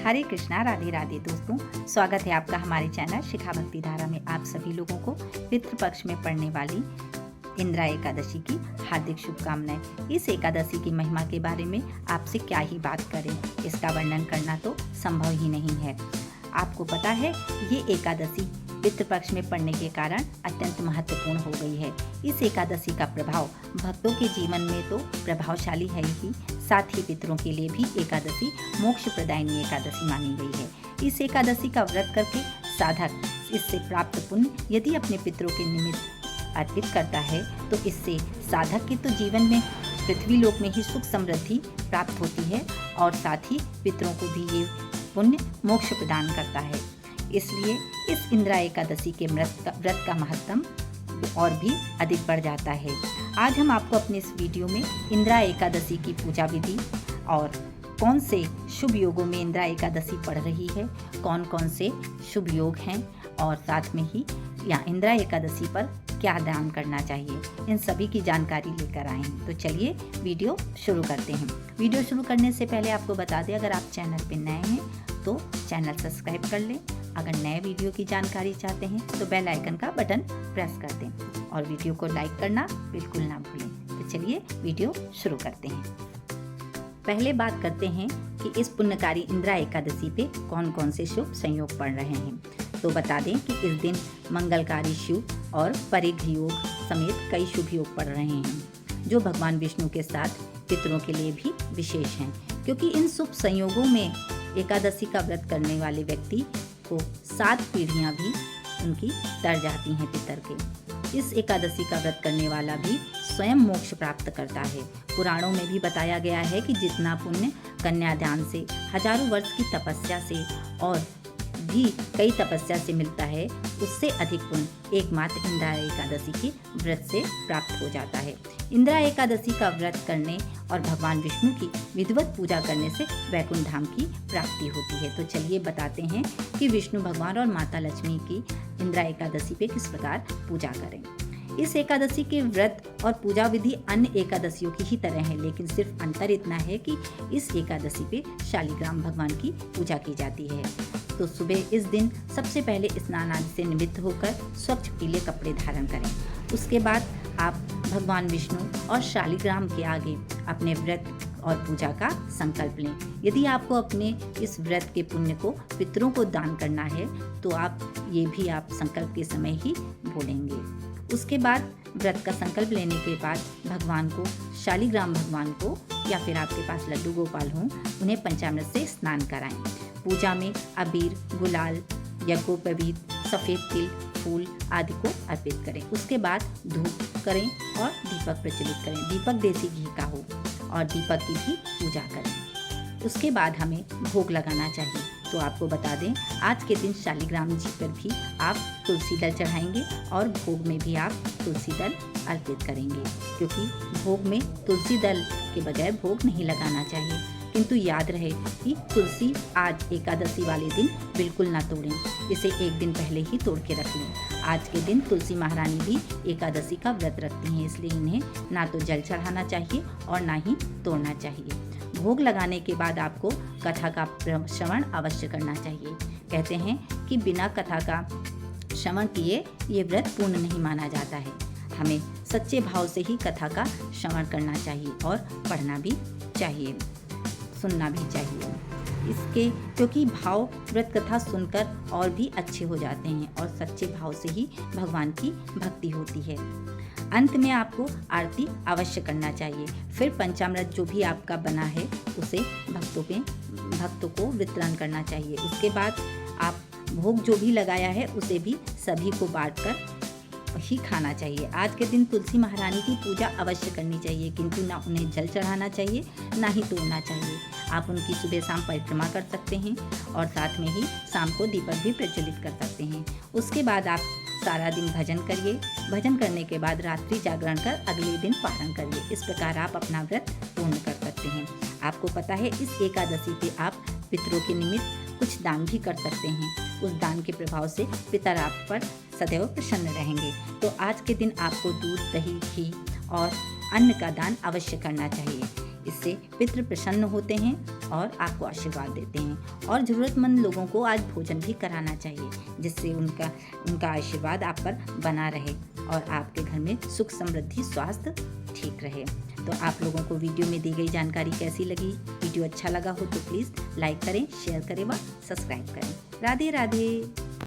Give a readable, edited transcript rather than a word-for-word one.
हरे कृष्णा, राधे राधे दोस्तों। स्वागत है आपका हमारे चैनल शिखा भक्ति धारा में। आप सभी लोगों को पितृपक्ष में पड़ने वाली इंदिरा एकादशी की हार्दिक शुभकामनाएं। इस एकादशी की महिमा के बारे में आपसे क्या ही बात करें, इसका वर्णन करना तो संभव ही नहीं है। आपको पता है ये एकादशी पितृपक्ष में पड़ने के कारण अत्यंत महत्वपूर्ण हो गई है। इस एकादशी का प्रभाव भक्तों के जीवन में तो प्रभावशाली है ही, साथ ही पितरों के लिए भी एकादशी मोक्ष प्रदायिनी एकादशी मानी गई है। इस एकादशी का व्रत करके साधक इससे प्राप्त पुण्य यदि अपने पितरों के निमित्त अर्पित करता है तो इससे साधक के तो जीवन में पृथ्वी लोक में ही सुख समृद्धि प्राप्त होती है और साथ ही पितरों को भी ये पुण्य मोक्ष प्रदान करता है। इसलिए इस इंदिरा एकादशी के व्रत का महत्व और भी अधिक बढ़ जाता है। आज हम आपको अपने इस वीडियो में इंदिरा एकादशी की पूजा विधि और कौन से शुभ योगों में इंदिरा एकादशी पड़ रही है, कौन कौन से शुभ योग हैं और साथ में ही या इंदिरा एकादशी पर क्या दान करना चाहिए, इन सभी की जानकारी लेकर आए हैं। तो चलिए वीडियो शुरू करते हैं। वीडियो शुरू करने से पहले आपको बता दें, अगर आप चैनल पर नए हैं तो चैनल सब्सक्राइब कर लें। अगर नए वीडियो की जानकारी चाहते हैं तो बेल आइकन का बटन प्रेस कर दें और वीडियो को लाइक करना बिल्कुल ना भूलें। तो चलिए वीडियो शुरू करते हैं। पहले बात करते हैं कि इस पुण्यकारी इंदिरा एकादशी पे कौन कौन से शुभ संयोग पड़ रहे हैं। तो बता दें कि इस दिन मंगलकारी शुभ और परिघ योग समेत कई शुभ योग पड़ रहे हैं, जो भगवान विष्णु के साथ पितरों के लिए भी विशेष हैं, क्योंकि इन शुभ संयोगों में एकादशी का व्रत करने वाले व्यक्ति को 7 पीढ़ियां भी उनकी तर जाती हैं पितर के। इस एकादशी का व्रत करने वाला भी स्वयं मोक्ष प्राप्त करता है। पुराणों में भी बताया गया है कि जितना पुण्य कन्यादान से, हजारों वर्ष की तपस्या से और भी कई तपस्या से मिलता है, उससे अधिक पुण्य एकमात्र इंदिरा एकादशी के व्रत से प्राप्त हो जाता है। इंदिरा एकादशी का व्रत करने और भगवान विष्णु की विधिवत पूजा करने से वैकुंठ धाम की प्राप्ति होती है। तो चलिए बताते हैं कि विष्णु भगवान और माता लक्ष्मी की इंदिरा एकादशी पे किस प्रकार पूजा करें। इस एकादशी के व्रत और पूजा विधि अन्य एकादशियों की ही तरह है, लेकिन सिर्फ अंतर इतना है कि इस एकादशी पे शालिग्राम भगवान की पूजा की जाती है। तो सुबह इस दिन सबसे पहले स्नान आदि से निवृत्त होकर स्वच्छ पीले कपड़े धारण करें। उसके बाद आप भगवान विष्णु और शालिग्राम के आगे अपने व्रत और पूजा का संकल्प लें। यदि आपको अपने इस व्रत के पुण्य को पितरों को दान करना है तो आप ये भी आप संकल्प के समय ही बोलेंगे। उसके बाद व्रत का संकल्प लेने के बाद भगवान को, शालिग्राम भगवान को या फिर आपके पास लड्डू गोपाल हों, उन्हें पंचामृत से स्नान कराएं। पूजा में अबीर, गुलाल, यज्ञोपवीत, सफ़ेद तिल, फूल आदि को अर्पित करें। उसके बाद धूप करें और दीपक प्रज्वलित करें। दीपक देसी घी का हो और दीपक की भी पूजा करें। उसके बाद हमें भोग लगाना चाहिए। तो आपको बता दें, आज के दिन शालिग्राम जी पर भी आप तुलसी दल चढ़ाएंगे और भोग में भी आप तुलसी दल अर्पित करेंगे, क्योंकि भोग में तुलसी दल के बगैर भोग नहीं लगाना चाहिए। किंतु याद रहे कि तुलसी आज एकादशी वाले दिन बिल्कुल ना तोड़ें, इसे एक दिन पहले ही तोड़ के रख लें। आज के दिन तुलसी महारानी भी एकादशी का व्रत रखती हैं, इसलिए इन्हें ना तो जल चढ़ाना चाहिए और ना ही तोड़ना चाहिए। भोग लगाने के बाद आपको कथा का श्रवण अवश्य करना चाहिए। कहते हैं कि बिना कथा का श्रवण किए ये व्रत पूर्ण नहीं माना जाता है। हमें सच्चे भाव से ही कथा का श्रवण करना चाहिए और पढ़ना भी चाहिए, सुनना भी चाहिए। इसके क्योंकि भाव व्रत कथा सुनकर और भी अच्छे हो जाते हैं और सच्चे भाव से ही भगवान की भक्ति होती है। अंत में आपको आरती अवश्य करना चाहिए। फिर पंचामृत जो भी आपका बना है उसे भक्तों को वितरण करना चाहिए। उसके बाद आप भोग जो भी लगाया है उसे भी सभी को बांटकर ही खाना चाहिए। आज के दिन तुलसी महारानी की पूजा अवश्य करनी चाहिए, किंतु ना उन्हें जल चढ़ाना चाहिए ना ही तोड़ना चाहिए। आप उनकी सुबह शाम परिक्रमा कर सकते हैं और साथ में ही शाम को दीपक भी प्रज्वलित कर सकते हैं। उसके बाद आप सारा दिन भजन करिए। भजन करने के बाद रात्रि जागरण कर अगले दिन पारण करिए। इस प्रकार आप अपना व्रत पूर्ण कर सकते हैं। आपको पता है इस एकादशी पे आप पितरों के निमित्त कुछ दान भी कर सकते हैं। उस दान के प्रभाव से पितर आप पर सदैव प्रसन्न रहेंगे। तो आज के दिन आपको दूध, दही, घी और अन्न का दान अवश्य करना चाहिए। जिससे पितृ प्रसन्न होते हैं और आपको आशीर्वाद देते हैं। और ज़रूरतमंद लोगों को आज भोजन भी कराना चाहिए, जिससे उनका आशीर्वाद आप पर बना रहे और आपके घर में सुख समृद्धि स्वास्थ्य ठीक रहे। तो आप लोगों को वीडियो में दी गई जानकारी कैसी लगी? वीडियो अच्छा लगा हो तो प्लीज़ लाइक करें, शेयर करें व सब्सक्राइब करें। राधे राधे।